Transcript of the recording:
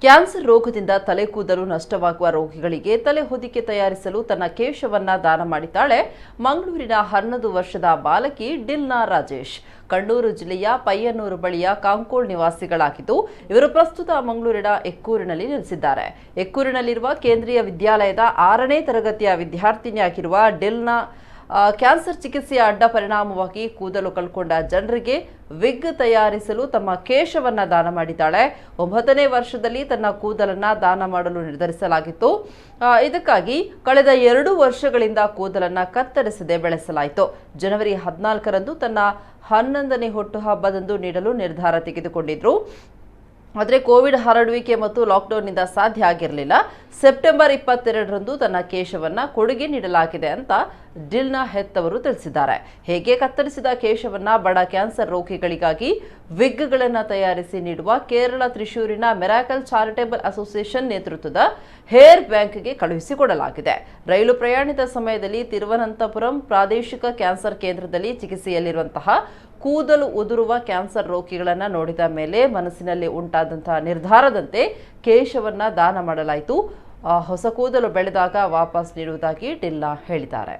Cancer ರೋಗದಿಂದ ತಲೆ ಕೂದಲು ನಷ್ಟವಾಗುವ ರೋಗಿಗಳಿಗೆ ತಲೆ ಹೊದಿಕೆ ತಯಾರಿಸಲು ತನ್ನ ಕೇಶವನ್ನ ದಾನ ಮಾಡಿದ್ದಾಳೆ ಮಂಗಳೂರಿನ 11 ವರ್ಷದ ಬಾಲಕಿ ಡಿಲ್ನಾ ರಾಜೇಶ್. ಕಣ್ಣೂರು ಜಿಲ್ಲೆಯ ಪಯ್ಯನ್ನೂರು ಬಳಿಯ ಕಾಂಕೋಳ್ ನಿವಾಸಿಗಳಾಗಿದ್ದು ಇವರು ಪ್ರಸ್ತುತ ಮಂಗಳೂರಿನ ಎಕ್ಕೂರಿನಲ್ಲಿ ನೆಲೆಸಿದ್ದಾರೆ. ಎಕ್ಕೂರಿನಲ್ಲಿರುವ ಕೇಂದ್ರೀಯ ವಿದ್ಯಾಲಯದ 6ನೇ ತರಗತಿಯ ವಿದ್ಯಾರ್ಥಿನಿಯಾಗಿರುವ ಡಿಲ್ನಾ ಕ್ಯಾನ್ಸರ್ ಚಿಕಿತ್ಸೆಯ ಅಡ್ಡ ಪರಿಣಾಮವಾಗಿ ಕೂದಲು ಕಳ್ಕೊಂಡ ಜನರಿಗೆ ವಿಗ್ ತಯಾರಿಸಲು ತಮ್ಮ ಕೇಶವನ್ನ ದಾನ ಮಾಡಿದ್ದಾಳೆ. 9ನೇ ವರ್ಷದಲ್ಲಿ ತನ್ನ ಕೂದಲನ್ನ ದಾನ ಮಾಡಲು ನಿರ್ಧರಿಸಲಾಗಿತ್ತು. ಇದಕ್ಕಾಗಿ ಕಳೆದ 2 ವರ್ಷಗಳಿಂದ ಕೂದಲನ್ನ ಕತ್ತರಿಸದೆ ಬೆಳೆಸಲಾಯಿತು. ಜನವರಿ 14ರಂದು ತನ್ನ 11ನೇ ಹುಟ್ಟುಹಬ್ಬದಂದು ನೀಡಲು ನಿರ್ಧಾರ ತೆಗೆದುಕೊಂಡಿದ್ರು. ಆದರೆ ಕೋವಿಡ್ ಹರಡುವಿಕೆ ಮತ್ತು ಲಾಕ್ಡೌನ್ನಿಂದ ಸಾಧ್ಯ ಆಗಿರಲಿಲ್ಲ. ಸೆಪ್ಟೆಂಬರ್ 22ರಂದು ತನ್ನ ಕೇಶವನ್ನ ಕೊಡುಗೆ ನೀಡಲಾಗಿದೆ ಅಂತ ಡಿಲ್ನಾ ಹೆತ್ತವರು ತಿಳಿಸಿದ್ದಾರೆ. ಹೇಗೆ ಕತ್ತರಿಸಿದ ಕೇಶವನ್ನ ಬಡ ಕ್ಯಾನ್ಸರ್ ರೋಗಿಗಳಿಗಾಗಿ ವಿಗ್ಗಳನ್ನು ತಯಾರಿಸಿ ನೀಡುವ ಕೇರಳ ತ್ರಿಶೂರಿನ ಮಿರಾಕಲ್ ಚಾರಿಟೇಬಲ್ ಅಸೋಸಿಯೇಷನ್ ನೇತೃತ್ವದ ಹೇರ್ ಬ್ಯಾಂಕ್ಗೆ ಕಳುಹಿಸಿಕೊಡಲಾಗಿದೆ. ರೈಲು ಪ್ರಯಾಣದ ಸಮಯದಲ್ಲಿ ತಿರುವನಂತಪುರಂ ಪ್ರಾದೇಶಿಕ ಕ್ಯಾನ್ಸರ್ ಕೇಂದ್ರದಲ್ಲಿ ಚಿಕಿತ್ಸೆಯಲ್ಲಿರುವಂತಹ ಕೂದಲು ಉದುರುವ ಕ್ಯಾನ್ಸರ್ ರೋಗಿಗಳನ್ನು ನೋಡಿದ ಮೇಲೆ ಮನಸ್ಸಿನಲ್ಲಿ ಉಂಟಾದಂತಹ ನಿರ್ಧಾರದಂತೆ ಕೇಶವನ್ನ ದಾನ ಮಾಡಲಾಯಿತು. ಹೊಸ ಕೂದಲು ಬೆಳೆದಾಗ ವಾಪಸ್ ನೀಡುವುದಾಗಿ ಡಿಲ್ನಾ ಹೇಳಿದ್ದಾರೆ.